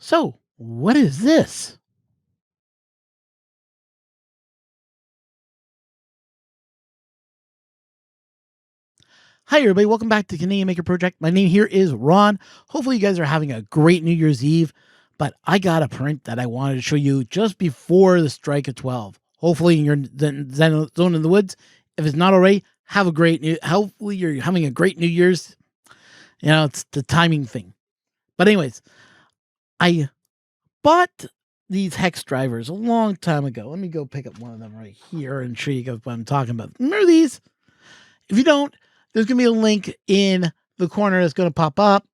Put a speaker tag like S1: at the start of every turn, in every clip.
S1: So, what is this? Hi, everybody. Welcome back to Canadian Maker Project. My name here is Ron. Hopefully, you guys are having a great New Year's Eve. But I got a print that I wanted to show you just before the strike at 12. Hopefully, in your zone in the woods. If it's not already, have a great new. Hopefully, you're having a great New Year's. It's the timing thing. But anyways, I bought these hex drivers a long time ago. Let me go pick up one of them right here and show you guys what I'm talking about. Remember these? If you don't, there's going to be a link in the corner that's going to pop up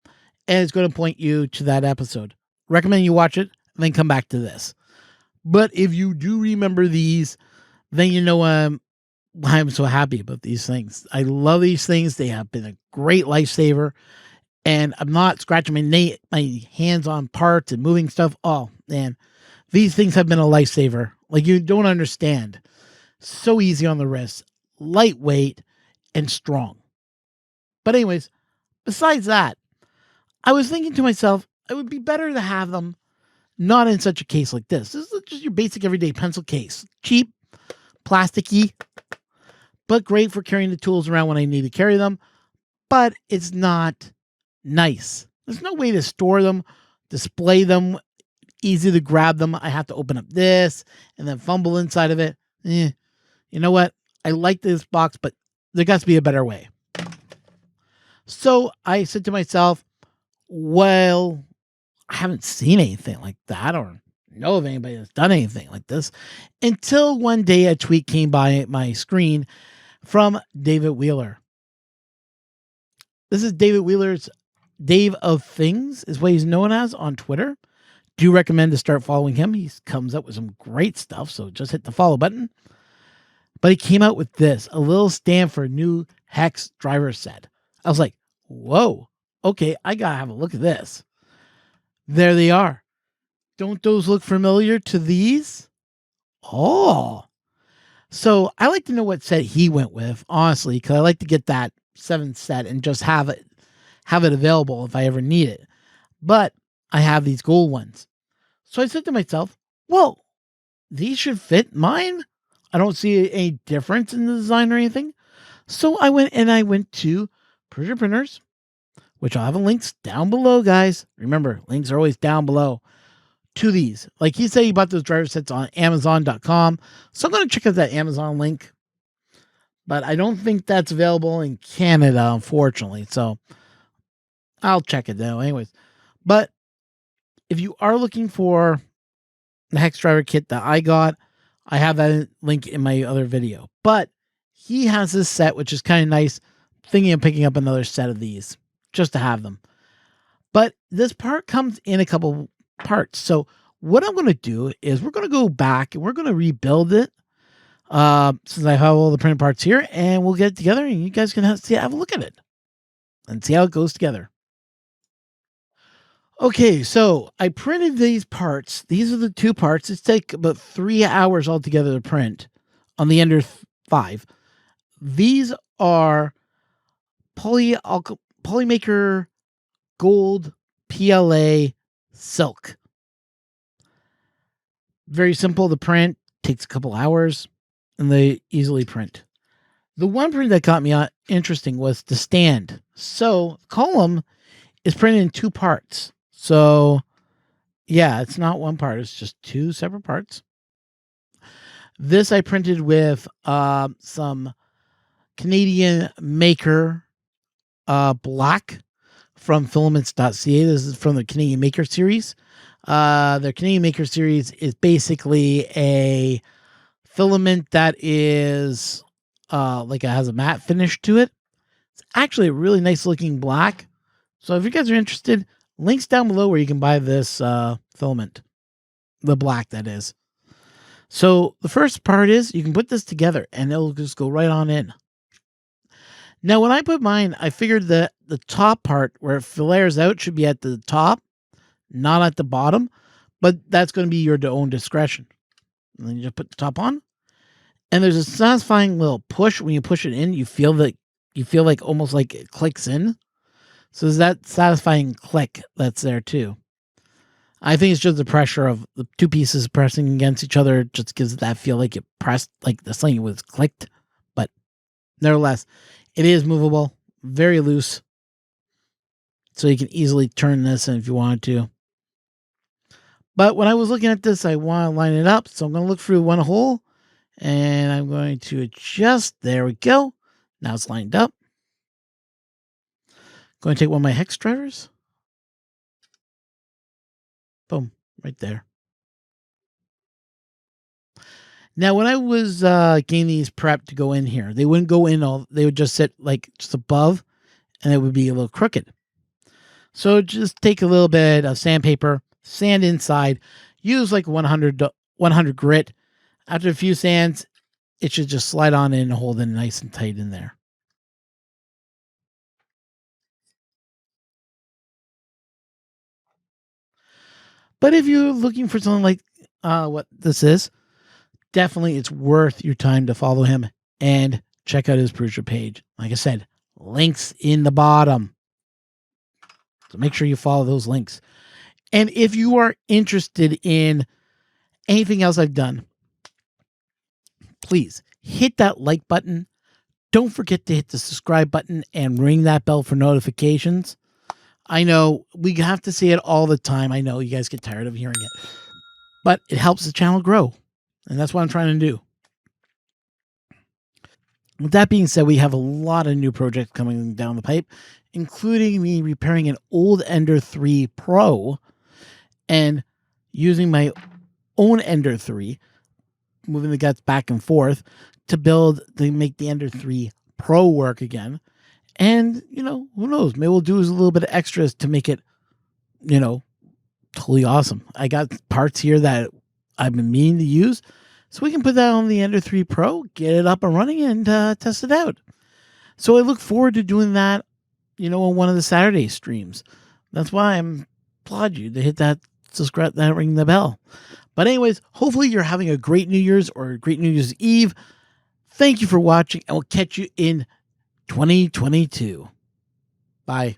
S1: and it's going to point you to that episode. Recommend you watch it and then come back to this. But if you do remember these, then you know why I'm so happy about these things. I love these things. They have been a great lifesaver. And I'm not scratching my hands on parts and moving stuff. Oh, man. These things have been a lifesaver. Like, you don't understand. So easy on the wrist. Lightweight and strong. But anyways, besides that, I was thinking to myself, it would be better to have them not in such a case like this. This is just your basic everyday pencil case. Cheap, plasticky, but great for carrying the tools around when I need to carry them. But it's not nice. There's no way to store them, display them, easy to grab them. I have to open up this and then fumble inside of it. You know what? I like this box, but there got to be a better way. So I said to myself, well, I haven't seen anything like that or know of anybody that's done anything like this until one day a tweet came by my screen from David Wheeler. This is David Wheeler's Dave of Things is what he's known as on Twitter. Do recommend to start following him. He comes up with some great stuff, so just hit the follow button. But he came out with this, a little stand for a new hex driver set. I was like, whoa, okay, I gotta have a look at this. There they are. Don't those look familiar to these? Oh. So I like to know what set he went with, honestly, because I like to get that 7th set and just have it available if I ever need it. But I have these gold ones. So I said to myself, well, these should fit mine. I don't see any difference in the design or anything. So I went to Printer Printers, which I'll have links down below, guys. Remember, links are always down below to these. Like he said, he bought those driver sets on Amazon.com. So I'm going to check out that Amazon link. But I don't think that's available in Canada, unfortunately. So I'll check it though. Anyways, but if you are looking for the hex driver kit that I got, I have that link in my other video. But he has this set, which is kind of nice. Thinking of picking up another set of these just to have them. But this part comes in a couple parts. So what I'm going to do is we're going to go back and we're going to rebuild it. Since I have all the printed parts here, and we'll get it together and you guys can have a look at it and see how it goes together. Okay, so I printed these parts. These are the two parts. It's take about 3 hours altogether to print on the Ender 5. These are Polymaker Gold PLA Silk. Very simple to print. Takes a couple hours, and they easily print. The one print that got me interesting was the stand. So the column is printed in 2 parts. So, yeah, it's not one part. It's just 2 separate parts. This I printed with some Canadian Maker black from Filaments.ca. This is from the Canadian Maker series. Their Canadian Maker series is basically a filament that is like it has a matte finish to it. It's actually a really nice looking black. So if you guys are interested, links down below where you can buy this filament, the black that is. So the first part is you can put this together and it'll just go right on in. Now when I put mine, I figured that the top part where it flares out should be at the top, not at the bottom, but that's going to be your own discretion. And then you just put the top on, and there's a satisfying little push when you push it in. You feel like almost like it clicks in. So there's that satisfying click that's there too. I think it's just the pressure of the two pieces pressing against each other just gives it that feel like it pressed, like the something was clicked. But nevertheless, it is movable, very loose. So you can easily turn this in if you wanted to. But when I was looking at this, I want to line it up. So I'm going to look through one hole and I'm going to adjust. There we go. Now it's lined up. Going to take one of my hex drivers. Boom, right there. Now, when I was getting these prepped to go in here, they wouldn't go in all. They would just sit like just above, and it would be a little crooked. So just take a little bit of sandpaper, sand inside, use like 100 grit. After a few sands, it should just slide on in and hold it nice and tight in there. But if you're looking for something like what this is, definitely it's worth your time to follow him and check out his Prusa page. Like I said, links in the bottom. So make sure you follow those links. And if you are interested in anything else I've done, please hit that like button. Don't forget to hit the subscribe button and ring that bell for notifications. I know we have to say it all the time. I know you guys get tired of hearing it, but it helps the channel grow. And that's what I'm trying to do. With that being said, we have a lot of new projects coming down the pipe, including me repairing an old Ender 3 Pro and using my own Ender 3, moving the guts back and forth to make the Ender 3 Pro work again. And, who knows? Maybe we'll do a little bit of extras to make it, totally awesome. I got parts here that I've been meaning to use. So we can put that on the Ender 3 Pro, get it up and running, and test it out. So I look forward to doing that, on one of the Saturday streams. That's why I'm applaud you to hit that subscribe, that ring the bell. But anyways, hopefully you're having a great New Year's or a great New Year's Eve. Thank you for watching, and we'll catch you in 2022. Bye.